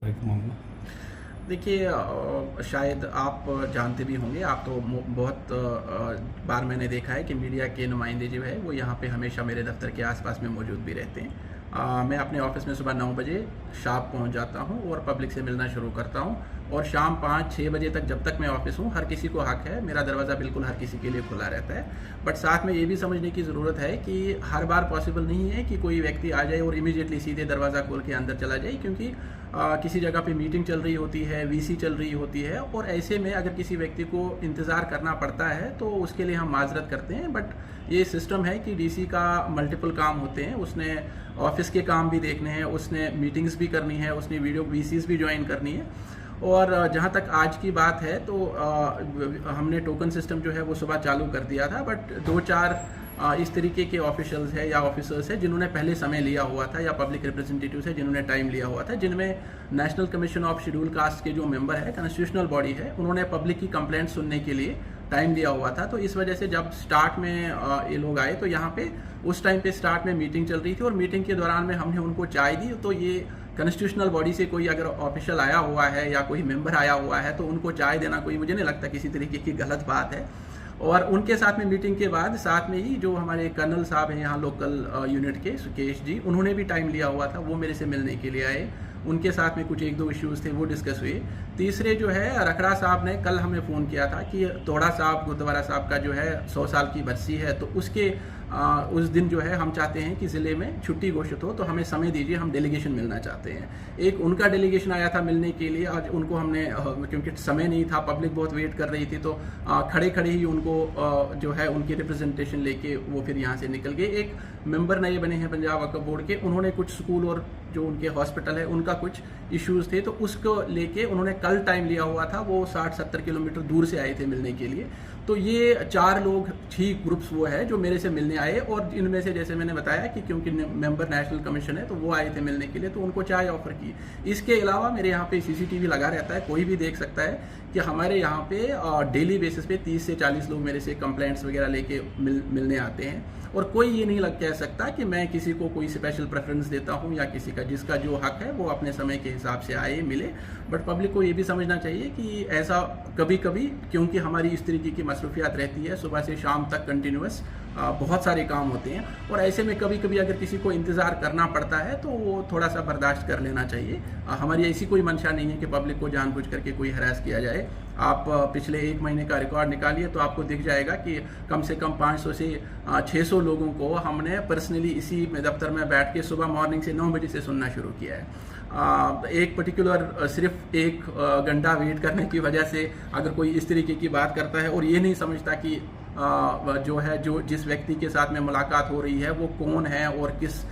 एक मामला। देखिए शायद आप जानते भी होंगे, आप तो बहुत बार मैंने देखा है कि मीडिया के नुमाइंदे जो है वो यहाँ पे हमेशा मेरे दफ्तर के आसपास में मौजूद भी रहते हैं। मैं अपने ऑफिस में सुबह 9 बजे शार्प पहुँच जाता हूँ और पब्लिक से मिलना शुरू करता हूँ, और शाम 5-6 बजे तक जब तक मैं ऑफिस हूँ, हर किसी को हक है, मेरा दरवाज़ा बिल्कुल हर किसी के लिए खुला रहता है। बट साथ में ये भी समझने की ज़रूरत है कि हर बार पॉसिबल नहीं है कि कोई व्यक्ति आ जाए और इमीडिएटली सीधे दरवाज़ा खोल के अंदर चला जाए, क्योंकि किसी जगह पे मीटिंग चल रही होती है, वीसी चल रही होती है, और ऐसे में अगर किसी व्यक्ति को इंतज़ार करना पड़ता है तो उसके लिए हम माजरत करते हैं। बट ये सिस्टम है कि डीसी का मल्टीपल काम होते हैं, उसने ऑफिस के काम भी देखने हैं, उसने मीटिंग्स भी करनी है, उसने वीडियो वीसीज भी ज्वाइन करनी है। और जहाँ तक आज की बात है तो हमने टोकन सिस्टम जो है वो सुबह चालू कर दिया था, बट 2-4 इस तरीके के ऑफिशियल्स है या ऑफिसर्स है जिन्होंने पहले समय लिया हुआ था, या पब्लिक रिप्रेजेंटेटिव्स है जिन्होंने टाइम लिया हुआ था, जिनमें national commission of schedule caste के जो मेंबर है, कॉन्स्टिट्यूशनल बॉडी है, उन्होंने पब्लिक की कंप्लेंट सुनने के लिए टाइम दिया हुआ था। तो इस वजह से जब स्टार्ट में ये लोग आए तो यहाँ पे उस टाइम पे स्टार्ट में मीटिंग चल रही थी, और मीटिंग के दौरान में हमने उनको चाय दी। तो ये कॉन्स्टिट्यूशनल बॉडी से कोई अगर ऑफिशियल आया हुआ है या कोई मेंबर आया हुआ है तो उनको चाय देना कोई, मुझे नहीं लगता किसी तरीके की गलत बात है। और उनके साथ में मीटिंग के बाद साथ में ही जो हमारे कर्नल साहब हैं यहाँ लोकल यूनिट के, सुकेश जी, उन्होंने भी टाइम लिया हुआ था, वो मेरे से मिलने के लिए आए। उनके साथ में कुछ 1-2 इश्यूज़ थे, वो डिस्कस हुए। तीसरे जो है रखड़ा साहब ने कल हमें फ़ोन किया था कि तोड़ा साहब गुरुद्वारा साहब का जो है 100 साल की बरसी है, तो उसके उस दिन जो है हम चाहते हैं कि ज़िले में छुट्टी घोषित हो, तो हमें समय दीजिए, हम डेलीगेशन मिलना चाहते हैं। एक उनका डेलीगेशन आया था मिलने के लिए, आज उनको हमने क्योंकि समय नहीं था, पब्लिक बहुत वेट कर रही थी, तो खड़े खड़े ही उनको जो है उनकी रिप्रेजेंटेशन लेके वो फिर यहाँ से निकल गए। एक मेंबर नए बने हैं पंजाब वक्फ बोर्ड के, उन्होंने कुछ स्कूल और जो उनके हॉस्पिटल है उनका कुछ इश्यूज़ थे, तो उसको लेके उन्होंने कल टाइम लिया हुआ था, वो 60-70 किलोमीटर दूर से आए थे मिलने के लिए। तो ये 4 लोग ठीक ग्रुप्स वो है जो मेरे से मिलने आए, और इनमें से जैसे मैंने बताया कि क्योंकि मेंबर नेशनल कमीशन है तो वो आए थे मिलने के लिए, तो उनको चाय ऑफर की। इसके अलावा मेरे यहाँ पे सीसीटीवी लगा रहता है, कोई भी देख सकता है कि हमारे यहाँ पे डेली बेसिस पे 30 से 40 लोग मेरे से कंप्लेंट्स वगैरह लेके मिलने आते हैं, और कोई ये नहीं कह सकता कि मैं किसी को कोई स्पेशल प्रेफरेंस देता हूँ, या किसी का जिसका जो हक है वो अपने समय के हिसाब से आए मिले। बट पब्लिक को ये भी समझना चाहिए कि ऐसा कभी कभी, क्योंकि हमारी इस तरीके की मसरूफियात रहती है, सुबह से शाम तक कंटिन्यूस बहुत सारे काम होते हैं, और ऐसे में कभी कभी अगर किसी को इंतज़ार करना पड़ता है तो वो थोड़ा सा बर्दाश्त कर लेना चाहिए। हमारी ऐसी कोई मंशा नहीं है कि पब्लिक को जानबूझ करके कोई हरास किया जाए। आप पिछले 1 महीने का रिकॉर्ड निकालिए तो आपको दिख जाएगा कि कम से कम 500 से 600 लोगों को हमने पर्सनली इसी दफ्तर में बैठ के सुबह मॉर्निंग से 9 बजे से सुनना शुरू किया है। एक पर्टिकुलर सिर्फ 1 घंटा वेट करने की वजह से अगर कोई इस तरीके की बात करता है और ये नहीं समझता कि जो जिस व्यक्ति के साथ में मुलाकात हो रही है वो कौन है और किस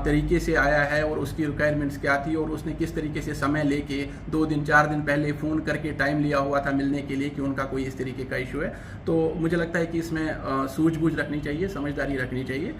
तरीके से आया है, और उसकी रिक्वायरमेंट्स क्या थी, और उसने किस तरीके से समय लेके 2 दिन 4 दिन पहले फ़ोन करके टाइम लिया हुआ था मिलने के लिए कि उनका कोई इस तरीके का इशू है। तो मुझे लगता है कि इसमें सूझबूझ रखनी चाहिए, समझदारी रखनी चाहिए।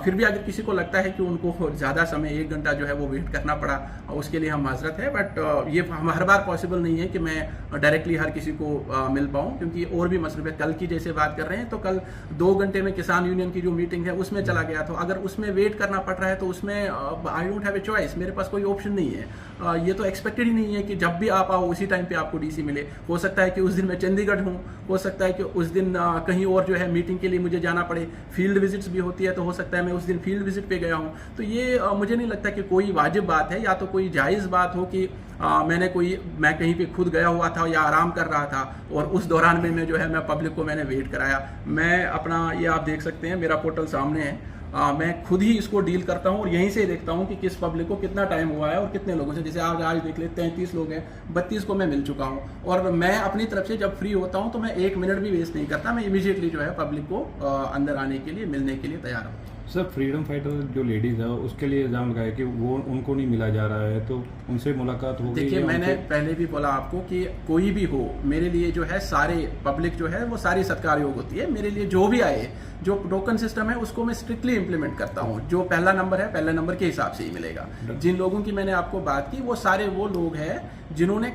फिर भी अगर किसी को लगता है कि उनको ज़्यादा समय 1 घंटा जो है वो वेट करना पड़ा, उसके लिए हम माजरत है। बट ये हर बार पॉसिबल नहीं है कि मैं डायरेक्टली हर किसी को मिल पाऊँ, क्योंकि और भी मसले। कल की जैसे बात कर रहे हैं तो कल 2 घंटे में किसान यूनियन की जो मीटिंग है उसमें चला गया, तो अगर उसमें वेट करना पड़ रहा है तो उसमें I don't have a choice, मेरे पास कोई ऑप्शन नहीं है। ये तो एक्सपेक्टेड ही नहीं है कि जब भी आप आओ उसी टाइम पे आपको डीसी मिले। हो सकता है कि उस दिन मैं चंडीगढ़ हूँ, हो सकता है कि उस दिन कहीं और जो है मीटिंग के लिए मुझे जाना पड़े, फील्ड विजिट्स भी होती है, तो हो सकता है मैं उस दिन फील्ड विजिट पे गया हूँ। तो ये मुझे नहीं लगता कि कोई वाजिब बात है, या तो कोई जायज़ बात हो कि मैं कहीं पे खुद गया हुआ था या आराम कर रहा था, और उस दौरान में मैं जो है मैं पब्लिक को मैंने वेट कराया। मैं अपना, ये आप देख सकते हैं, मेरा पोर्टल सामने है। मैं खुद ही इसको डील करता हूँ और यहीं से देखता हूँ कि किस पब्लिक को कितना टाइम हुआ है और कितने लोगों से। जैसे आज देख ले 33 लोग हैं, 32 को मैं मिल चुका हूँ, और मैं अपनी तरफ से जब फ्री होता हूँ तो मैं 1 मिनट भी वेस्ट नहीं करता, मैं इमीडिएटली जो है पब्लिक को अंदर आने के लिए, मिलने के लिए तैयार हूँ। सर, फ्रीडम फाइटर जो लेडीज़ है उसके लिए इल्ज़ाम लगाया कि वो उनको नहीं मिला जा रहा है, तो उनसे मुलाकात हो गई? देखिए, मैंने पहले भी बोला आपको कि कोई भी हो, मेरे लिए जो है सारे पब्लिक जो है वो सारी सत्कार योग होती है। मेरे लिए जो भी आए, जो टोकन सिस्टम है उसको मैं स्ट्रिक्टली इंप्लीमेंट करता हूँ। जो पहला नंबर है पहले नंबर के हिसाब से ही मिलेगा। जिन लोगों की मैंने आपको बात की वो सारे वो लोग हैं जिन्होंने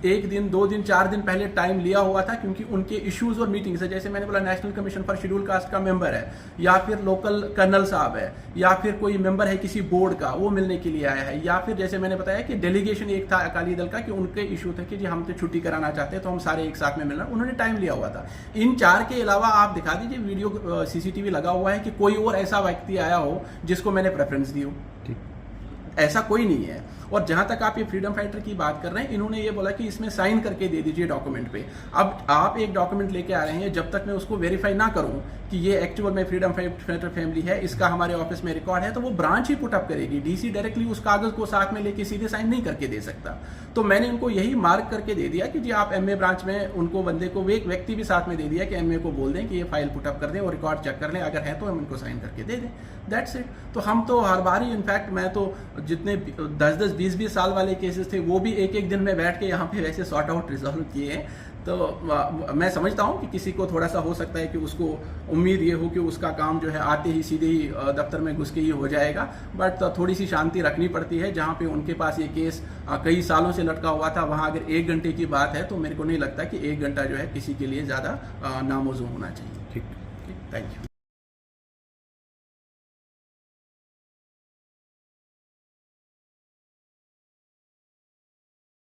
1 दिन 2 दिन 4 दिन पहले टाइम लिया हुआ था, क्योंकि उनके इश्यूज और मीटिंग्स है। जैसे मैंने बोला national commission for schedule caste का मेंबर है, या फिर लोकल कर्नल साहब है, या फिर कोई मेंबर है किसी बोर्ड का, वो मिलने के लिए आया है, या फिर जैसे मैंने बताया कि डेलीगेशन एक था अकाली दल का कि उनके इशू थे कि जी हम तो छुट्टी कराना चाहते हैं तो हम सारे एक साथ में मिलना, उन्होंने टाइम लिया हुआ था। इन 4 के अलावा आप दिखा दीजिए वीडियो सीसीटीवी लगा हुआ है कि कोई और ऐसा व्यक्ति आया हो जिसको मैंने प्रेफरेंस दी हो। ऐसा कोई नहीं है। और जहां तक आप ये फ्रीडम फाइटर की बात कर रहे हैं, इन्होंने ये बोला कि इसमें साइन करके दे दीजिए डॉक्यूमेंट पे। अब आप एक डॉक्यूमेंट लेके आ रहे हैं, जब तक मैं उसको वेरीफाई ना करूं कि ये एक्चुअल में फ्रीडम फाइटर फैमिली है, इसका हमारे ऑफिस में रिकॉर्ड है, तो वो ब्रांच ही पुट अप करेगी। डीसी डायरेक्टली उस कागज को साथ में लेके सीधे साइन नहीं करके दे सकता। तो मैंने उनको यही मार्क करके दे दिया कि जी आप एमए ब्रांच में उनको बंदे को एक व्यक्ति भी साथ में दे दिया कि एमए को बोल दें कि ये फाइल पुट अप कर दें और रिकॉर्ड चेक कर लें, अगर है तो हम इनको साइन करके दे दें। That's it. तो हम तो हर बार ही, इनफैक्ट मैं तो जितने 10-10 20-20 साल वाले केसेस थे वो भी एक दिन में बैठ के यहाँ पे वैसे सॉर्ट आउट रिजॉल्व किए हैं। तो मैं समझता हूँ कि किसी को थोड़ा सा हो सकता है कि उसको उम्मीद ये हो कि उसका काम जो है आते ही सीधे ही दफ्तर में घुस के ही हो जाएगा, बट थोड़ी सी शांति रखनी पड़ती है। जहाँ पे उनके पास ये केस कई सालों से लटका हुआ था, वहाँ अगर 1 घंटे की बात है तो मेरे को नहीं लगता कि 1 घंटा जो है किसी के लिए ज़्यादा नामौजूद होना चाहिए। ठीक, थैंक यू।